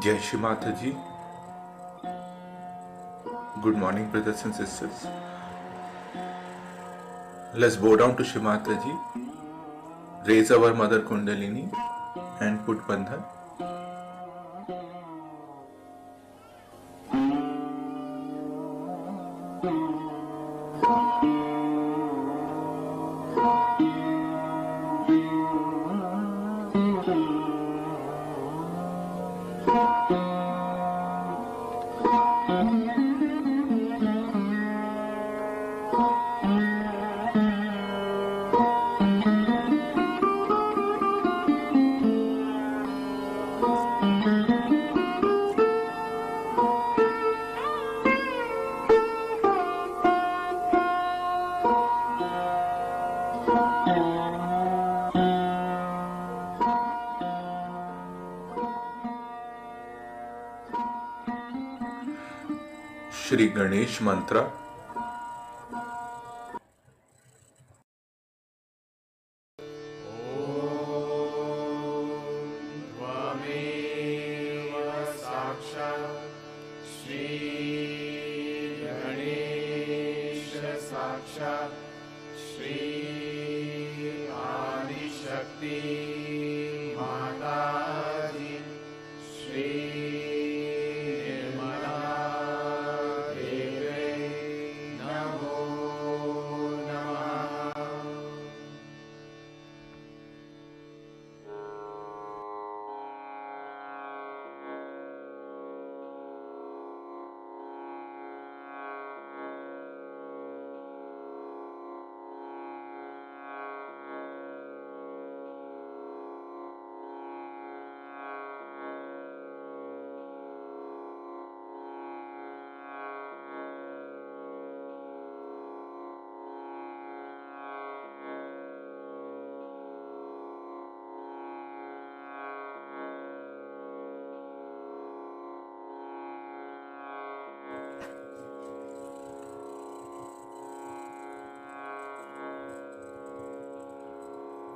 Jai Shri Mataji. Good morning, brothers and sisters. Let's bow down to Shri Mataji, raise our Mother Kundalini and put Bandhan. Shri Ganesh Mantra.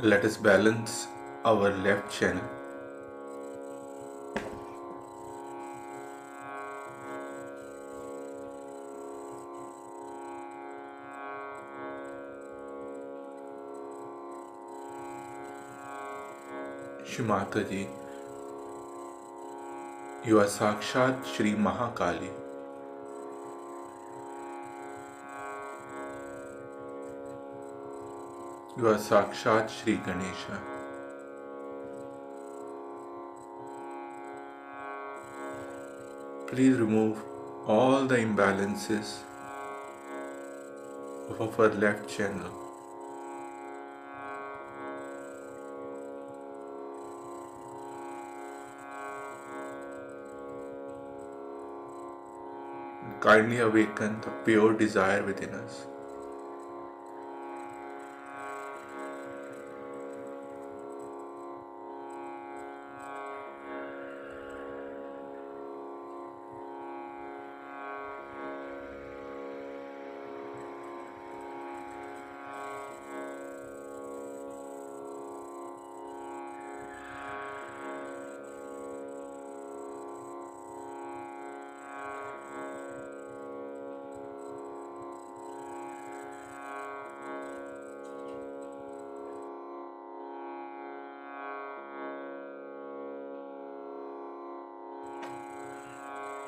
Let us balance our left channel. Shri Mataji, you are Sakshat Shri Mahakali. You are Sakshat Shri Ganesha. Please remove all the imbalances of our left channel. Kindly awaken the pure desire within us.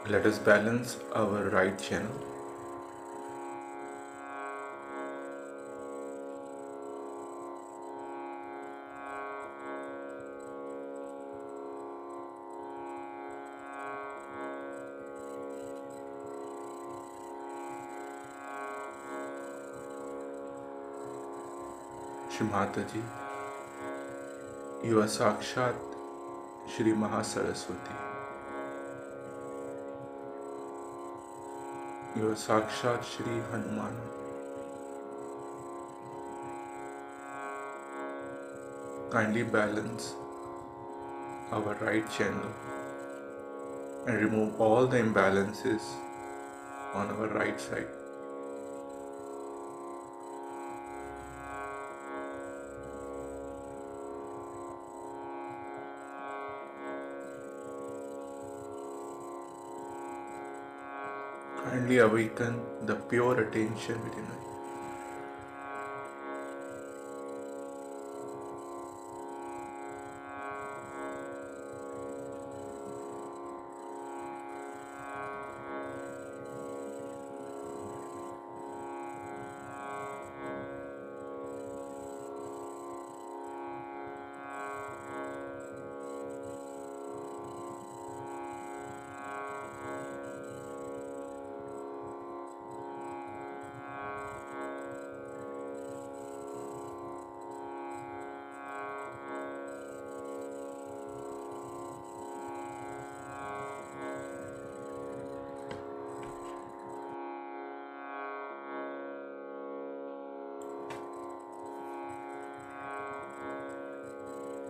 Let us balance our right channel. Shri Mataji, you are Sakshat Shri Mahasaraswati. You are Sakshat Shri Hanuman. Kindly balance our right channel and remove all the imbalances on our right side. Kindly awaken the pure attention within us.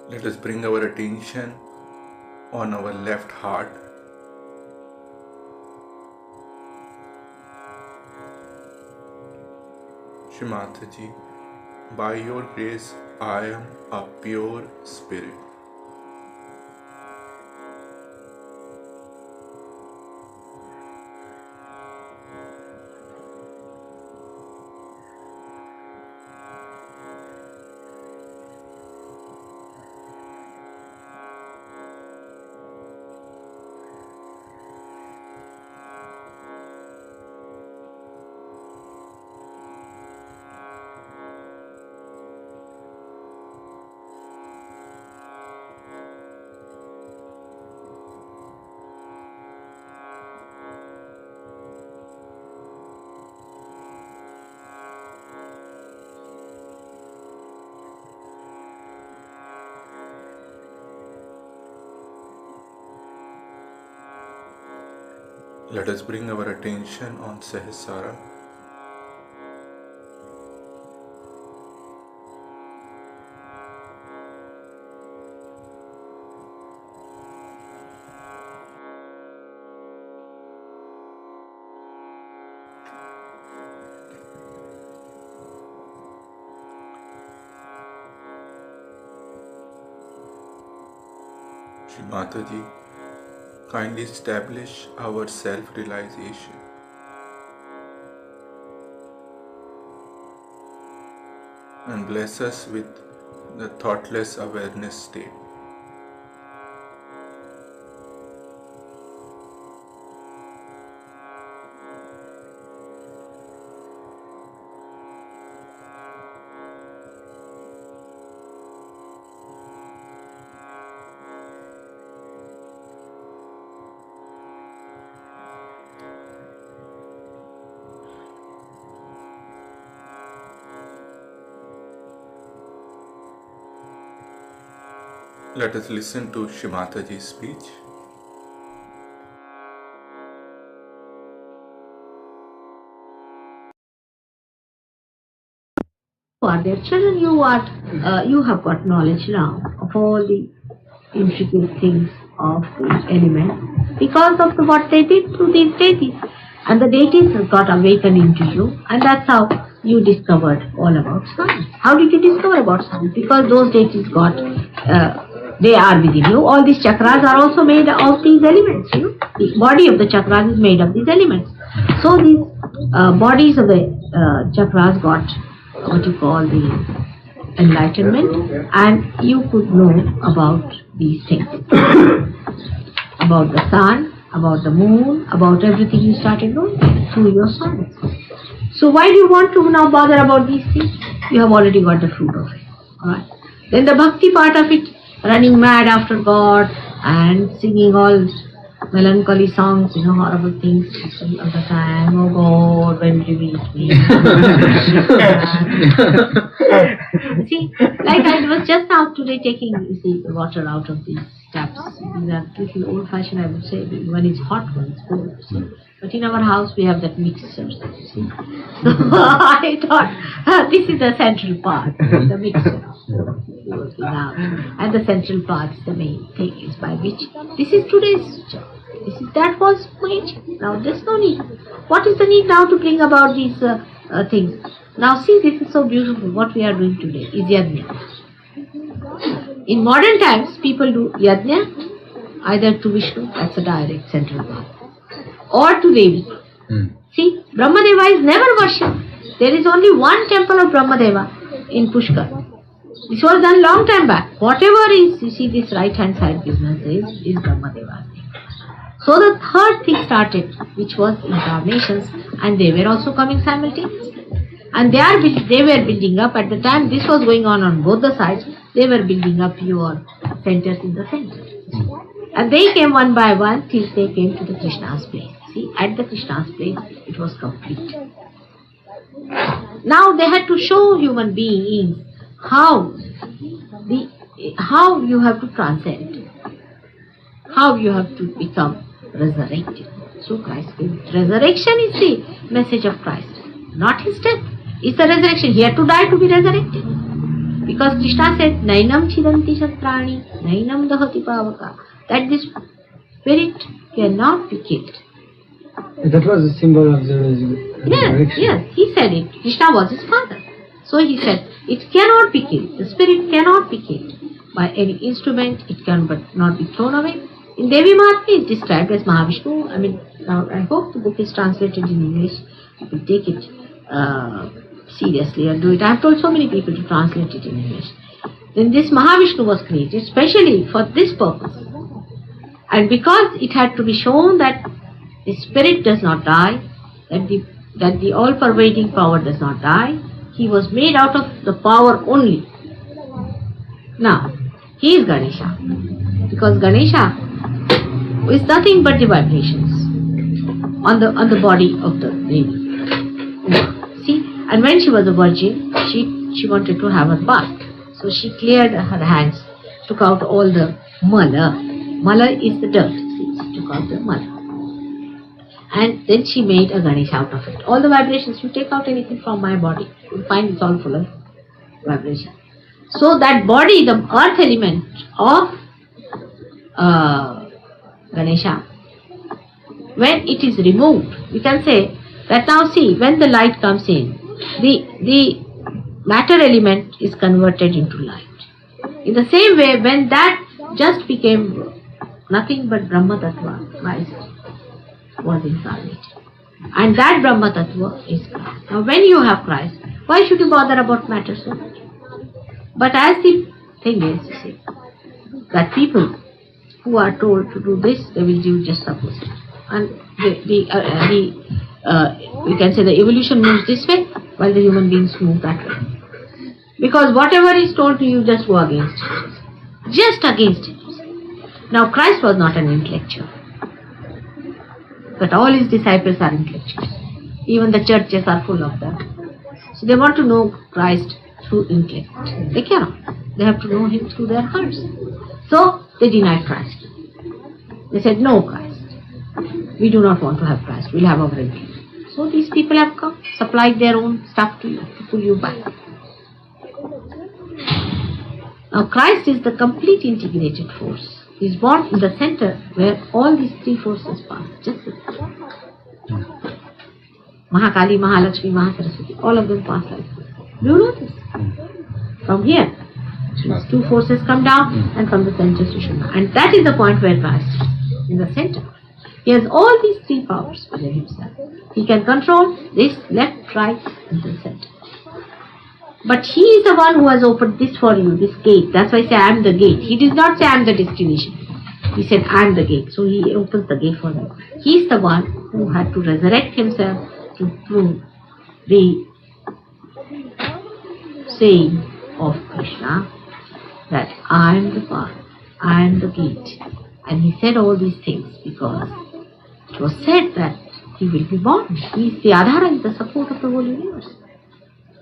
Let us bring our attention on our left heart. Shri Mataji, by your grace, I am a pure spirit. Let us bring our attention on Sahasrara. Shri Mataji, kindly establish our self-realization. And bless us with the thoughtless awareness state. Let us listen to Shri Mataji's speech. For their children, you have got knowledge now of all the intricate things of the elements because of what they did to these deities. And the deities got awakened into you, and that's how you discovered all about science. How did you discover about science? Because those deities they are within you. All these chakras are also made of these elements. The body of the chakras is made of these elements. So these bodies of the chakras got what you call the enlightenment, and you could know about these things. About the sun, about the moon, about everything you started knowing through your science. So why do you want to now bother about these things? You have already got the fruit of it. Alright. Then the bhakti part of it, running mad after God and singing all melancholy songs, horrible things all the time. Oh God, when will you meet me? See, like I was just out today taking, the water out of these taps. These are little old-fashioned, I would say. One is hot, one is cold. See? But in our house we have that mixer. See? So I thought this is the central part, the mixer. And the central part is the main thing, is by which this is today's job. That was made. Now there's no need. What is the need now to bring about these things? Now see, this is so beautiful. What we are doing today is yajna. In modern times, people do yajna either to Vishnu, that's a direct central path, or to Devi, See, Brahmadeva is never worshipped. There is only one temple of Brahmadeva in Pushkar. This was done long time back. Whatever is, you see, this right hand side business is Brahmadeva's thing. So the third thing started, which was incarnations, and they were also coming simultaneously. And they were building up, at the time this was going on both the sides, they were building up your centers in the center. And they came one by one till they came to the Krishna's place. See, at the Krishna's place, it was complete. Now they had to show human beings how you have to transcend, how you have to become resurrected. So Christ came. Resurrection is the message of Christ, not his death. It's the resurrection. He had to die to be resurrected. Because Krishna said, Nainam chidanti shatrani, Nainam dahati pavaka, that this spirit cannot be killed. That was a symbol of the resurrection. Yes, he said it. Krishna was his father. So he said, it cannot be killed. The spirit cannot be killed by any instrument. It can but not be thrown away. In Devi Mahatmya, it is described as Mahavishnu. I mean, now I hope the book is translated in English. You will take it seriously and do it. I have told so many people to translate it in English. Then this Mahavishnu was created specially for this purpose. And because it had to be shown that the spirit does not die, that the all-pervading power does not die, he was made out of the power only. Now, he is Ganesha. Because Ganesha is nothing but the vibrations on the body of the lady. See, and when she was a virgin, she wanted to have a bath. So she cleared her hands, took out all the mala. Mala is the dirt. See, she took out the mala. And then she made a Ganesha out of it. All the vibrations, you take out anything from my body, you'll find it's all full of vibration. So that body, the earth element of Ganesha, when it is removed, we can say that now see, when the light comes in, the matter element is converted into light. In the same way, when that just became nothing but Brahma Tattva, Christ was incarnated. And that Brahma Tattva is Christ. Now when you have Christ, why should you bother about matter so much? But as the thing is, you see, that people who are told to do this, they will do just opposite. And we can say the evolution moves this way, while the human beings move that way. Because whatever is told to you, just go against it. Just against it. Now Christ was not an intellectual. But all his disciples are intellectuals. Even the churches are full of them. So they want to know Christ through intellect. They cannot. They have to know him through their hearts. So they denied Christ. They said, no Christ. We do not want to have Christ. We'll have our religion. So these people have come, supplied their own stuff to you, to pull you back. Now Christ is the complete integrated force. He is born in the center where all these three forces pass. Just like Mahakali, Mahalakshmi, Mahasaraswati, all of them pass like this. Do you know this? From here, these two forces come down and from the center Sushumna. And that is the point where Christ is, in the center. He has all these three powers within himself. He can control this, left, right, and the center. But he is the one who has opened this for you, this gate. That's why I say I am the gate. He did not say I am the destination. He said I am the gate. So he opens the gate for you. He is the one who had to resurrect himself to prove the saying of Krishna that I am the path, I am the gate. And he said all these things because it was said that he will be born. He is the Adhara, he is the support of the whole universe.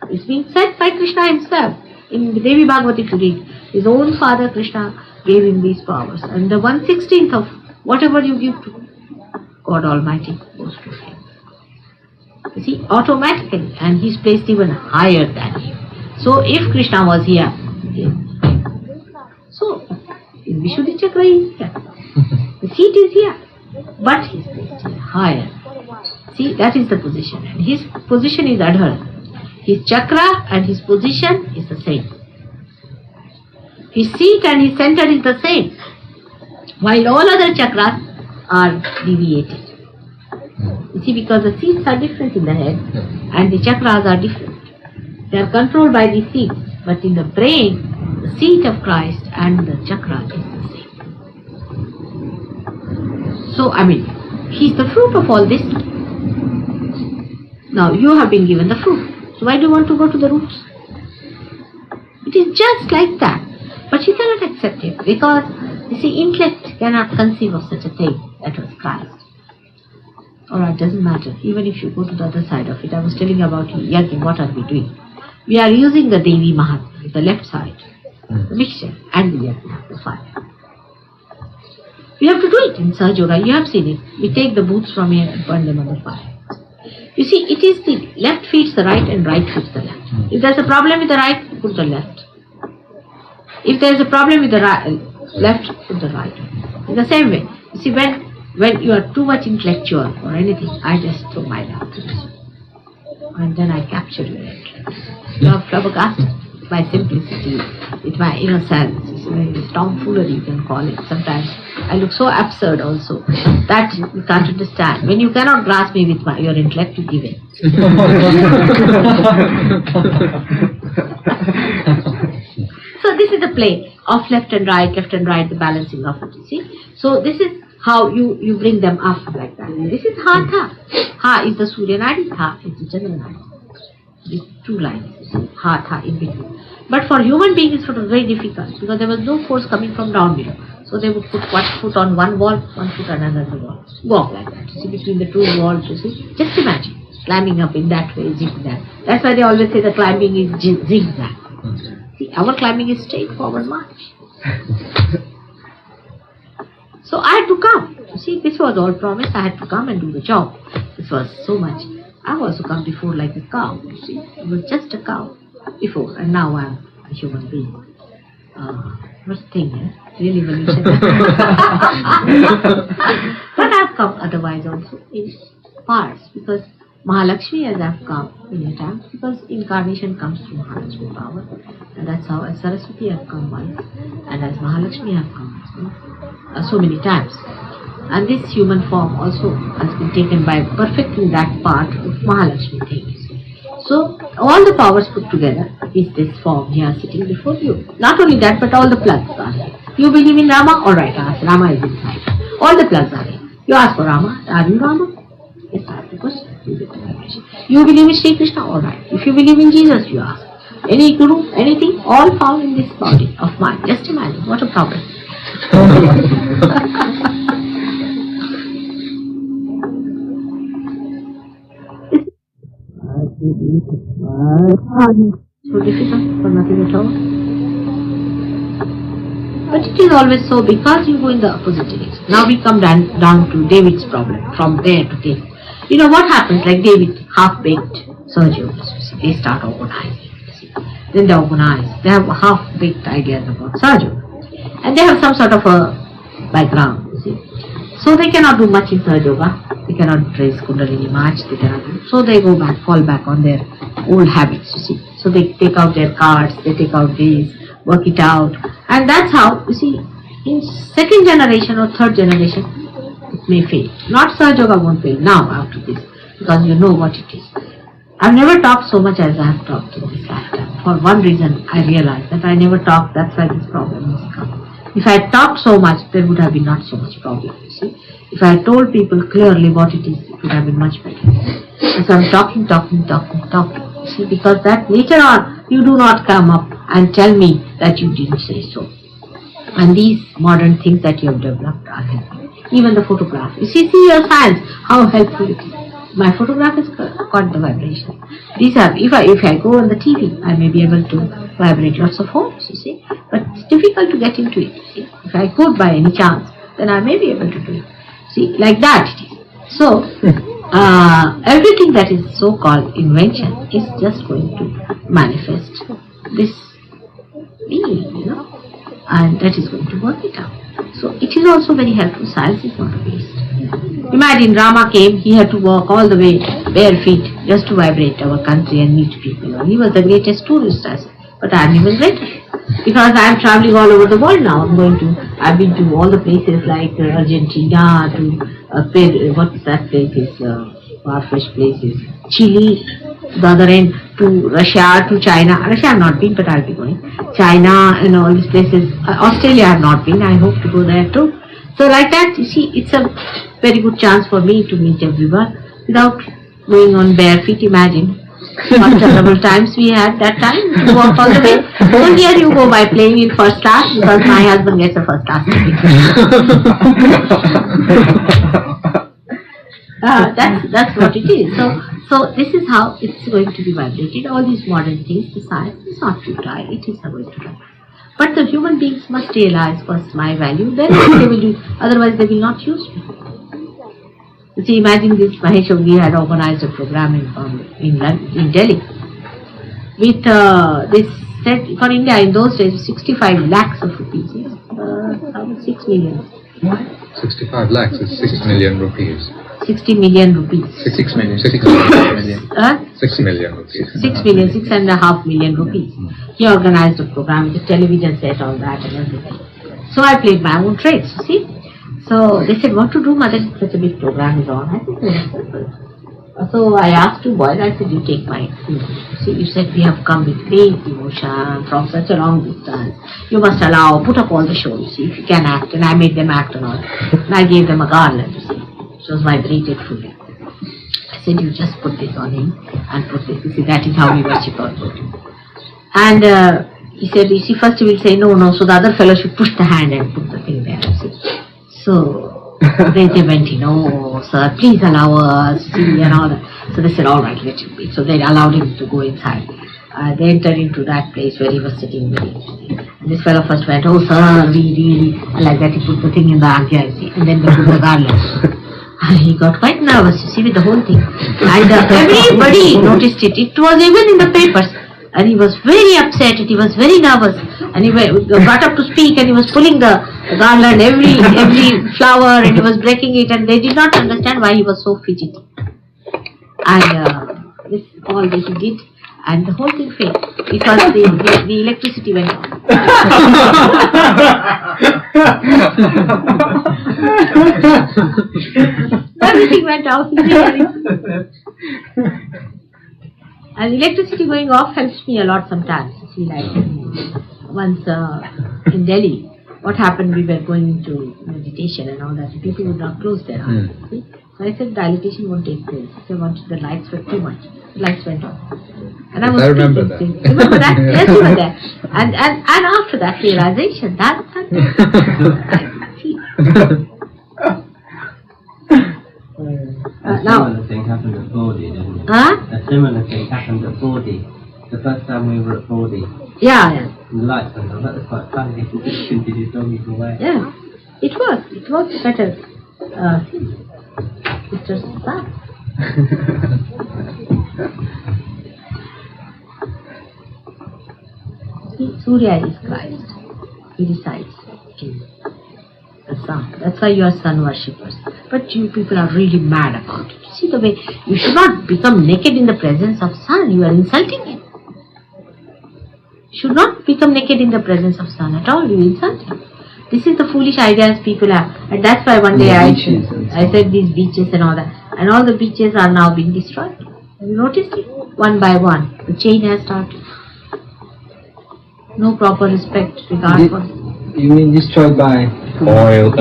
It's being said by Krishna himself. In Devi Bhagavati to read, his own father Krishna gave him these powers. And the 1/16th of whatever you give to God Almighty goes to him. You see, automatically. And he's placed even higher than him. So if Krishna was here, so in Vishuddhi Chakra he is here. The seat is here. But he's placed here higher. See, that is the position. And his position is adherent. His chakra and his position is the same. His seat and his center is the same. While all other chakras are deviated. You see, because the seats are different in the head and the chakras are different. They are controlled by the seats, but in the brain, the seat of Christ and the chakra is the same. So, He's the fruit of all this. Now, you have been given the fruit. So why do you want to go to the roots? It is just like that. But you cannot accept it because, you see, intellect cannot conceive of such a thing. That was Christ. Alright, doesn't matter. Even if you go to the other side of it, I was telling about yajna, what are we doing? We are using the Devi Mahatma, the left side, the mixture, and the yajna, the fire. We have to do it in Sahaja Yoga. You have seen it. We take the boots from here and burn them on the fire. You see, it is the left feeds the right and right feeds the left. If there is a problem with the right, put the left. If there is a problem with the left, put the right. In the same way, you see, when you are too much intellectual or anything, I just throw mine out. And then I capture your intellect. You are flabbergasted with my simplicity, with my innocence. It's tomfoolery, you can call it. Sometimes I look so absurd also that you can't understand. When you cannot grasp me with your intellect, you give in. So this is the play of left and right, the balancing of it, you see. So this is how you bring them up like that. This is Ha Tha. Ha is the Surya Nadi, Tha is the Chandra Nadi. These two lines, you see, Ha Tha in between. But for human beings it was very difficult because there was no force coming from down below. So they would put one foot on one wall, one foot on another wall. Walk like that, you see, between the two walls, you see. Just imagine, climbing up in that way, zigzag. That's why they always say the climbing is zigzag. See, our climbing is straightforward march. So I had to come. You see, this was all promised. I had to come and do the job. This was so much. I've also come before like a cow, you see. I was just a cow before, and now I'm a human being. What's the thing, eh? Real evolution. But I've come otherwise also in parts, because Mahalakshmi, as I've come many times, because incarnation comes through Mahalakshmi power, and that's how as Saraswati I've come once, and as Mahalakshmi I've come so many times. And this human form also has been taken by perfecting that part of Mahalakshmi things. So all the powers put together is this form here sitting before you. Not only that, but all the plugs are here. You believe in Rama? Alright, ask. Rama is inside. All the plugs are here. You ask for Rama. Are you Rama? Yes, ask the question. You get the vibration. You believe in Sri Krishna? Alright. If you believe in Jesus, you ask. Any guru, anything, all found in this body of mine. Just imagine, what a problem. So difficult for nothing at all. But it is always so because you go in the opposite direction. Now we come down to David's problem, from there to there. You know what happens, like David, half-baked surgeons, they start organizing. Then they organize. They have half-baked ideas about surgery. And they have some sort of a background, you see. So they cannot do much in Sahaja Yoga. They cannot raise Kundalini much. They cannot do. So they go back, fall back on their old habits, you see. So they take out their cards, they take out these, work it out. And that's how, you see, in second generation or third generation, it may fail. Not Sahaja Yoga won't fail now after this, because you know what it is. I've never talked so much as I have talked in this lifetime. For one reason, I realized that I never talked, that's why this problem has come. If I had talked so much, there would have been not so much problem, you see. If I had told people clearly what it is, it would have been much better. So I'm talking, you see, because that later on, you do not come up and tell me that you didn't say so. And these modern things that you have developed are helping. Even the photograph. You see your science, how helpful it is. My photograph has got the vibration. These are, if I go on the TV, I may be able to vibrate lots of homes, you see. But it's difficult to get into it, you see. If I could by any chance, then I may be able to do it. See, like that it is. So, everything that is so-called invention is just going to manifest this being, you know, and that is going to work it out. So, it is also very helpful. Science is not a waste. Imagine Rama came, he had to walk all the way bare feet just to vibrate our country and meet people. He was the greatest tourist, I said. But I am even greater. Because I am traveling all over the world now. I've been to all the places like Argentina, to what's that place is, far-fetched place is Chile, the other end to Russia, to China. Russia I have not been, but I'll be going. China and all these places. Australia I have not been, I hope to go there too. So like that, you see, it's a very good chance for me to meet everyone without going on bare feet. Imagine what terrible times we had that time to walk all the way. So here you go by playing in first class, because my husband gets a first class ticket. That's what it is. So this is how it's going to be vibrated. All these modern things, the science is not futile, it is going to happen. But the human beings must realize first my value, then they will do, otherwise they will not use me. You see, imagine this, Mahesh Yogi had organized a program in Delhi with this said for India in those days 65 lakhs of rupees, 6 million. 65 lakhs is 6 million rupees. 60 million rupees. 6 million. 6 million. 6 million rupees. 6 million, 6.5 million rupees. He organized a program with a television set, all that and everything. So I played my own tricks, you see. So they said, what to do, mother, such a big program is on. I said, so I asked two boys, I said, you take my see, you said we have come with great emotion from such a long distance. You must allow, put up all the show, you see, if you can act. And I made them act and all. And I gave them a garland, you see. It was vibrated fully. I said, you just put this on him and put this. You see, that is how we worship our Lord. And he said, you see, first he will say, no, so the other fellow should push the hand and put the thing there, you see. So they went, sir, please allow us, see, and all that. So they said, all right, let him be. So they allowed him to go inside. They entered into that place where he was sitting very. And this fellow first went, oh sir, really, and like that he put the thing in the armchair, see, and then they put the garland. And he got quite nervous, you see, with the whole thing. And everybody noticed it. It was even in the papers. And he was very upset, he was very nervous. And he got up to speak and he was pulling the garland, every flower, and he was breaking it. And they did not understand why he was so fidgety. And this all that he did. And the whole thing failed because the electricity went off. Everything went off. And electricity going off helps me a lot sometimes. See, like once in Delhi, what happened, we were going to meditation and all that. People would not close their eyes. See? So I said dilatation won't take place. So the lights were too much. The lights went off. And I remember that. Remember that? Yes, you were there. And after that realization, that see. A similar thing happened at Bawdy, didn't it? A similar thing happened at Bawdy. The first time we were at Bawdy. Yeah. And the lights went on. That was quite funny. It just continued going away. Yeah. It was better. It's just that. See, Surya is Christ. He resides in the sun. That's why you are sun worshippers. But you people are really mad about it. See the way you should not become naked in the presence of sun. You are insulting him. You should not become naked in the presence of sun at all. You insult him. This is the foolish ideas people have. And that's why one day I said these beaches and all that. And all the beaches are now being destroyed. Have you noticed it? One by one. The chain has started. No proper respect, regard for. You mean destroyed by oil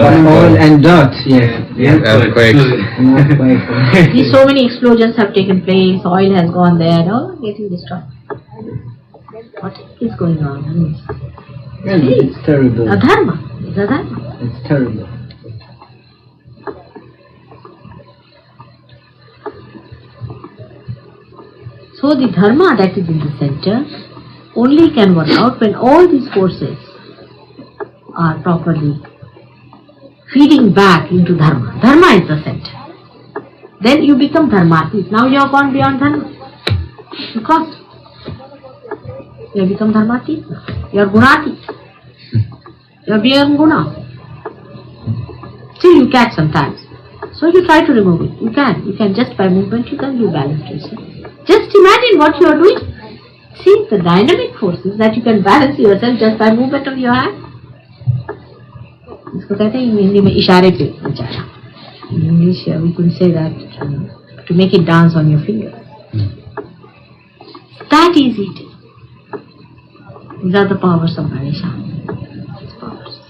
and dirt? Yes. Earthquakes. These so many explosions have taken place. Oil has gone there. All getting destroyed. What is going on? It's terrible. Adharma. It's adharma. It's terrible. So the dharma that is in the center only can work out when all these forces are properly feeding back into dharma. Dharma is the center. Then you become dharmatik. Now you have gone beyond dharma. You crossed. You have become dharmatik. You are gunatik. You are beyond guna. Still you catch sometimes. So you try to remove it. You can just by movement you can rebalance yourself. Just imagine what you are doing. See the dynamic forces that you can balance yourself just by movement of your hand. इसको कहते हैं हिंदी में इशारे पे बेचारा. English we could say that to make it dance on your finger. That is it. These are the powers of Ganesha. His powers.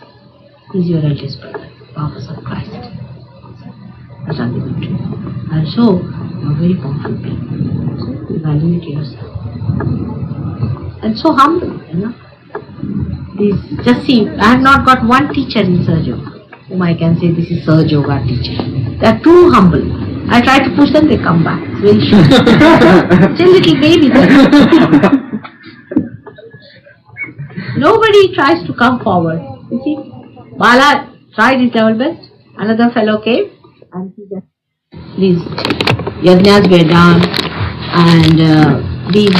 He is your eldest brother. Powers of Christ. That are given to you. And so, you are very powerful being. So, evaluate yourself. And so humble, Just see, I have not got one teacher in Surge Yoga whom I can say this is Surge Yoga teacher. They are too humble. I try to push them, they come back. It's very short. Still little baby there. Nobody tries to come forward. You see, Bala tried his level best. Another fellow came and he just, these yajnas were done and these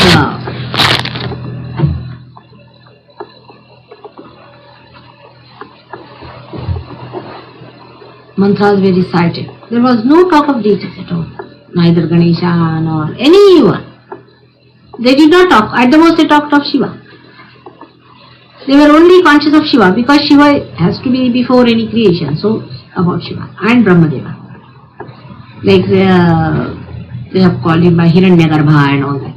mantras were recited. There was no talk of deities at all. Neither Ganesha nor anyone. They did not talk. At the most they talked of Shiva. They were only conscious of Shiva because Shiva has to be before any creation. So about Shiva and Brahmadeva. Like they have called him by Hiranyagarbha and all that.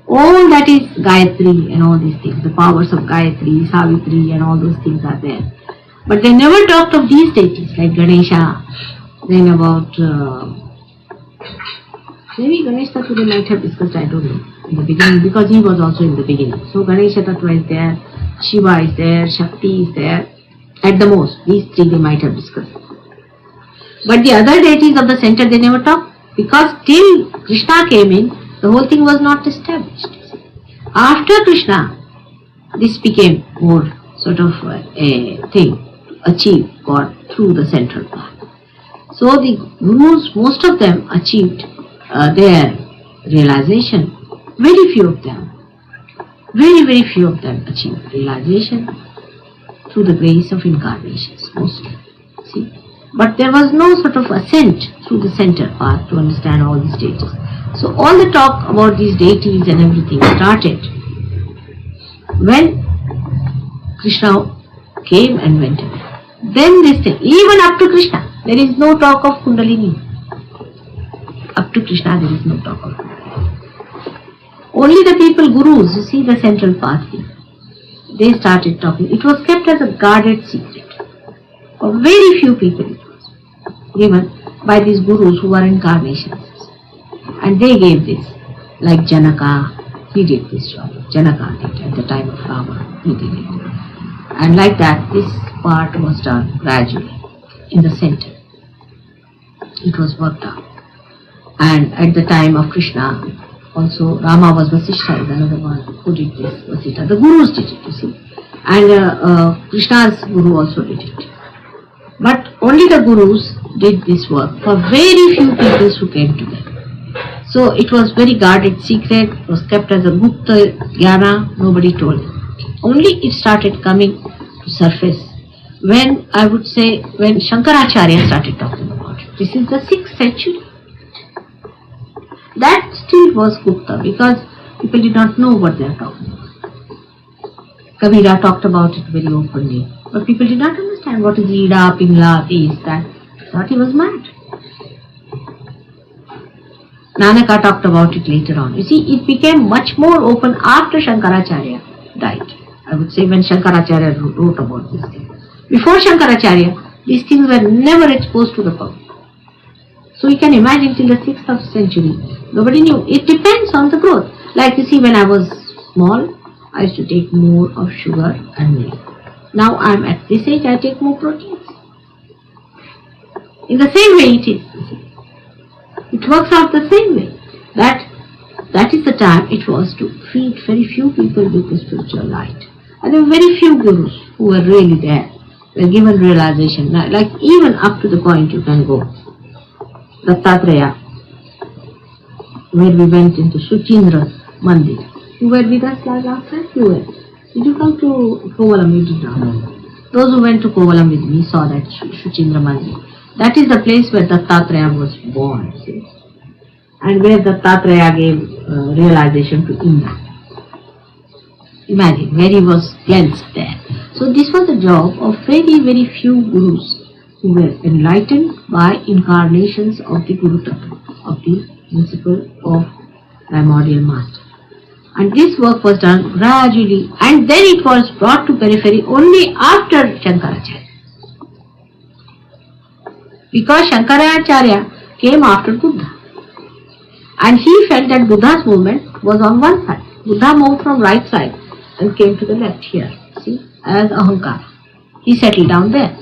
All that is Gayatri and all these things. The powers of Gayatri, Savitri and all those things are there. But they never talked of these deities like Ganesha. Then about maybe Ganesh Tattva they might have discussed, I don't know, in the beginning because he was also in the beginning. So Ganesha Tattva is there, Shiva is there, Shakti is there. At the most, these three they might have discussed. But the other deities of the center they never talked because till Krishna came in, the whole thing was not established. After Krishna, this became more sort of a thing to achieve God through the central path. So the gurus, most of them achieved their realization. Very few of them, very few of them achieved realization through the grace of incarnations, mostly. See, but there was no sort of ascent through the center path to understand all these deities. So all the talk about these deities and everything started when Krishna came and went away. Then this thing, even up to Krishna, there is no talk of Kundalini. Up to Krishna, there is no talk of Kundalini. Only the people, gurus, you see the central path here, they started talking. It was kept as a guarded secret. For very few people it was given by these gurus who were incarnations. And they gave this, like Janaka, he did this job. Janaka did at the time of Rama, he did it. And like that, this part was done gradually in the center. It was worked out. And at the time of Krishna, also Rama was Vasishtha, is another one who did this, Vasishtha. The gurus did it, you see. And Krishna's guru also did it. But only the gurus did this work for very few people who came to them. So it was very guarded secret, it was kept as a Gupta Jnana, nobody told it. Only it started coming to surface when, I would say, when Shankaracharya started talking about it. This is the 6th century. That still was Gupta because people did not know what they are talking about. Kabira talked about it very openly, but people did not understand what is Ida, Pingla, this, that. Thought he was mad. Nanaka talked about it later on. You see, it became much more open after Shankaracharya died. I would say when Shankaracharya wrote about this thing. Before Shankaracharya, these things were never exposed to the public. So you can imagine till the 6th century, nobody knew. It depends on the growth. Like you see, when I was small, I used to take more of sugar and milk. Now I am at this age, I take more proteins. In the same way it is, you see. It works out the same way. That is the time it was to feed very few people with the spiritual light. And there were very few gurus who were really there, were given realization. Like even up to the point you can go. Dattatreya, where we went into Suchindra Mandir. You were with us last time? You were. Did you come to Kovalam? You did not. Those who went to Kovalam with me saw that Suchindra Mandir. That is the place where Dattatreya was born, see? And where Dattatreya gave realization to Indra. Imagine, where he was cleansed there. So this was the job of very few gurus who were enlightened by incarnations of the Guru Tattva, of the principle of primordial master. And this work was done gradually, and then it was brought to periphery only after Shankaracharya. Because Shankaracharya came after Buddha. And he felt that Buddha's movement was on one side. Buddha moved from right side and came to the left here, see, as Ahankara. He settled down there.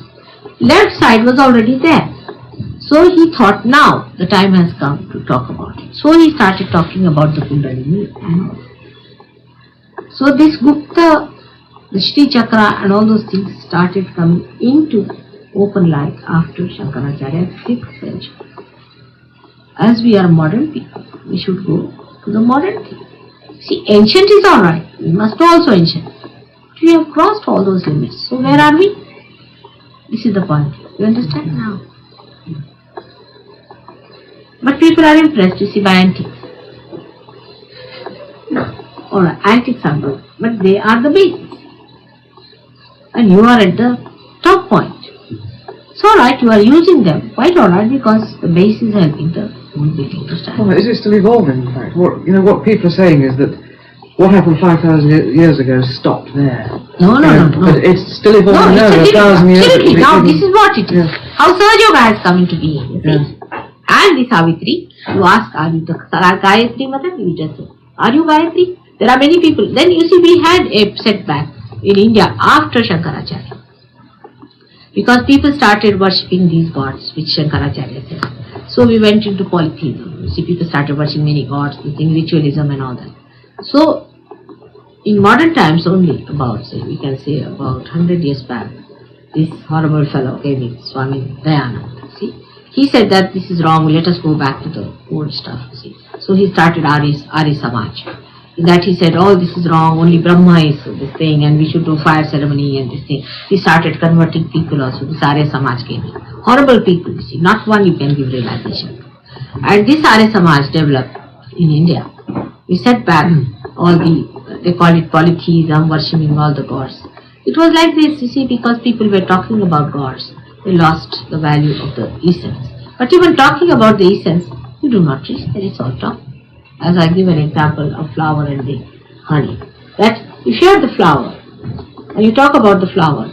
Left side was already there. So he thought, now the time has come to talk about it. So he started talking about the Kundalini and all. So this Gupta, the Shri Chakra and all those things started coming into open light after Shankaracharya's 6th century. As we are modern people, we should go to the modern thing. See, ancient is alright, we must know also ancient. We have crossed all those limits. So where are we? This is the point. You understand now? But people are impressed, you see, by antiques. Alright, antiques are good, but they are the basis. And you are at the top point. It's alright, you are using them, quite alright, because the base is helping the whole building to stand. Well, is it still evolving, in fact? What people are saying is that what happened 5,000 years ago stopped there. No. But it's still evolving now, 1,000 years. Absolutely. Now this is what it is. How Sahaja Yoga has come into being, you see. And the Savitri, you ask, are you the Gayatri Mother? You just say, are you Gayatri? There are many people. Then you see, we had a setback in India after Shankaracharya. Because people started worshipping these gods, which Shankaracharya said. So we went into polytheism. You see, people started worshipping many gods, using ritualism and all that. So, in modern times only, about, say, we can say about 100 years back, this horrible fellow came in, Swami Dayananda, see. He said that this is wrong, let us go back to the old stuff, you see. So he started Arya Samaj. In that he said, oh, this is wrong, only Brahma is this thing, and we should do fire ceremony and this thing. He started converting people also, this Arya Samaj came in. Horrible people, you see, not one you can give realization. And this Arya Samaj developed in India. We set back all they call it polytheism, worshipping all the gods. It was like this, you see, because people were talking about gods. They lost the value of the essence. But even talking about the essence, you do not reach there, it's all talk. As I give an example of flower and the honey. That if you have the flower, and you talk about the flower,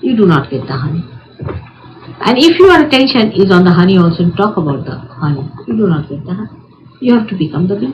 you do not get the honey. And if your attention is on the honey also, and talk about the honey, you do not get the honey. You have to become the bee.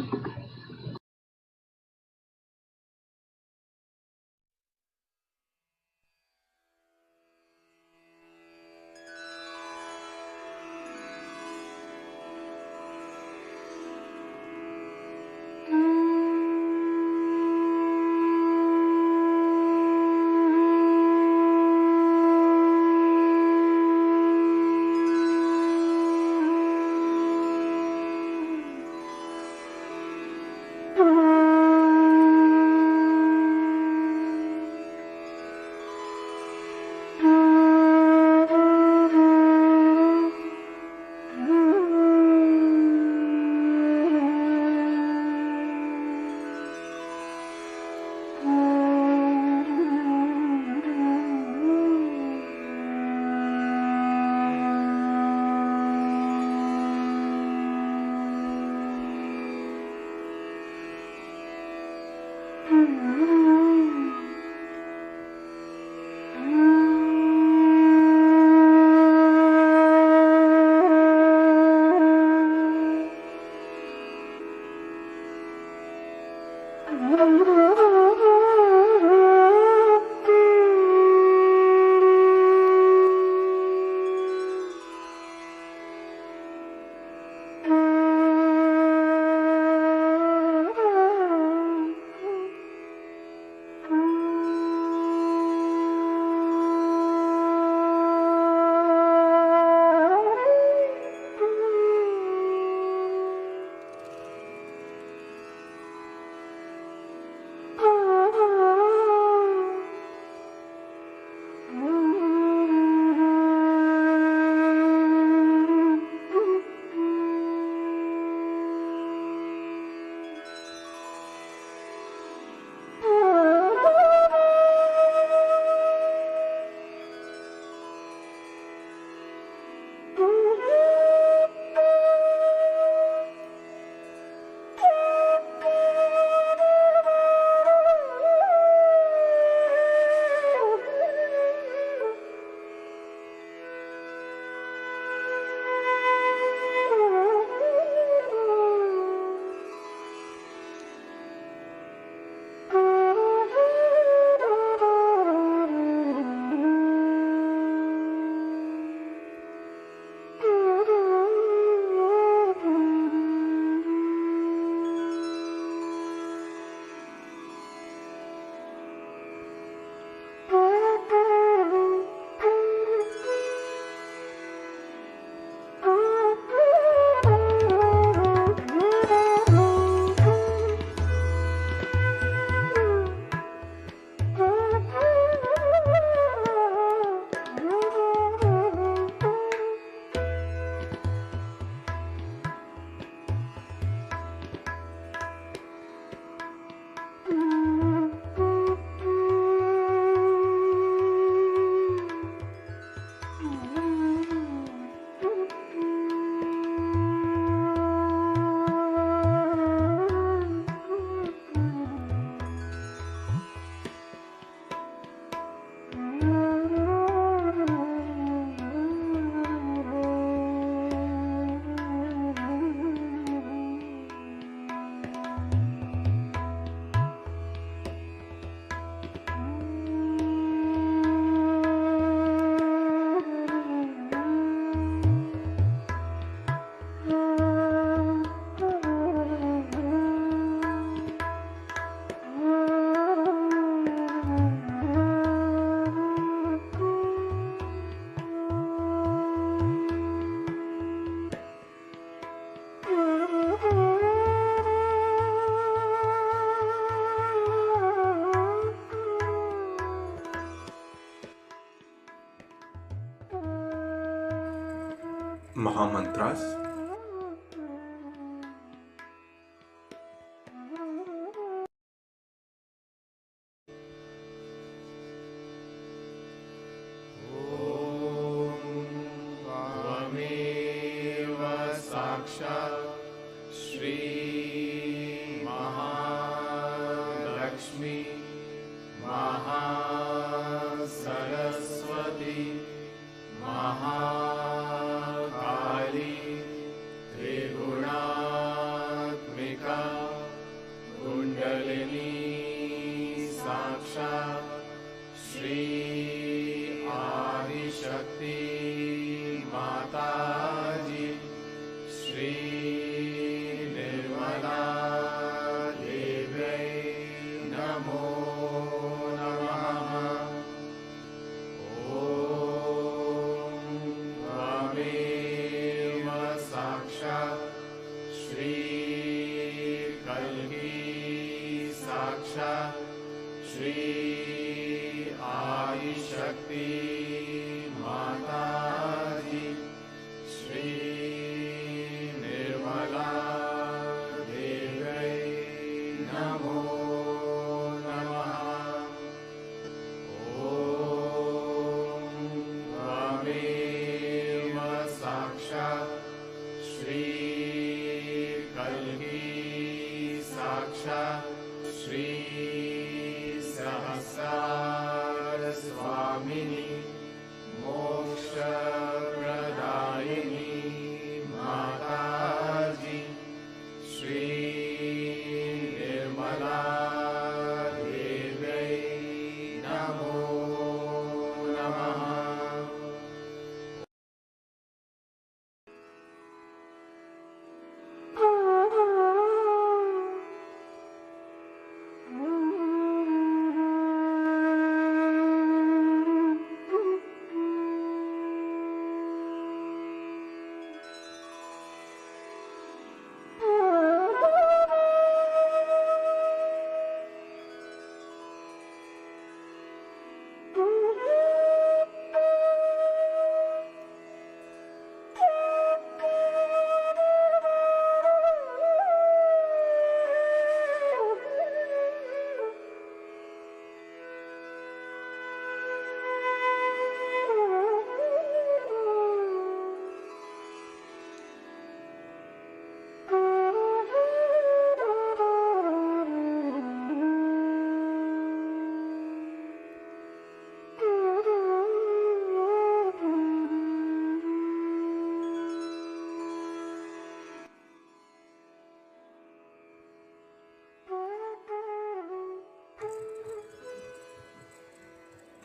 Mahamantras.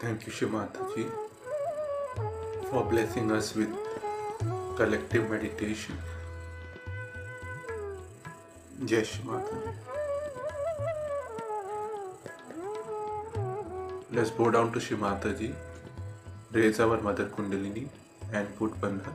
Thank you, Shimataji, for blessing us with collective meditation. Jai Shimataji. Let's bow down to Shimataji, raise our Mother Kundalini and put Bandhan.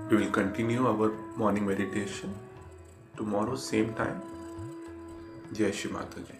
We will continue our morning meditation tomorrow, same time. Jai Shri Mataji.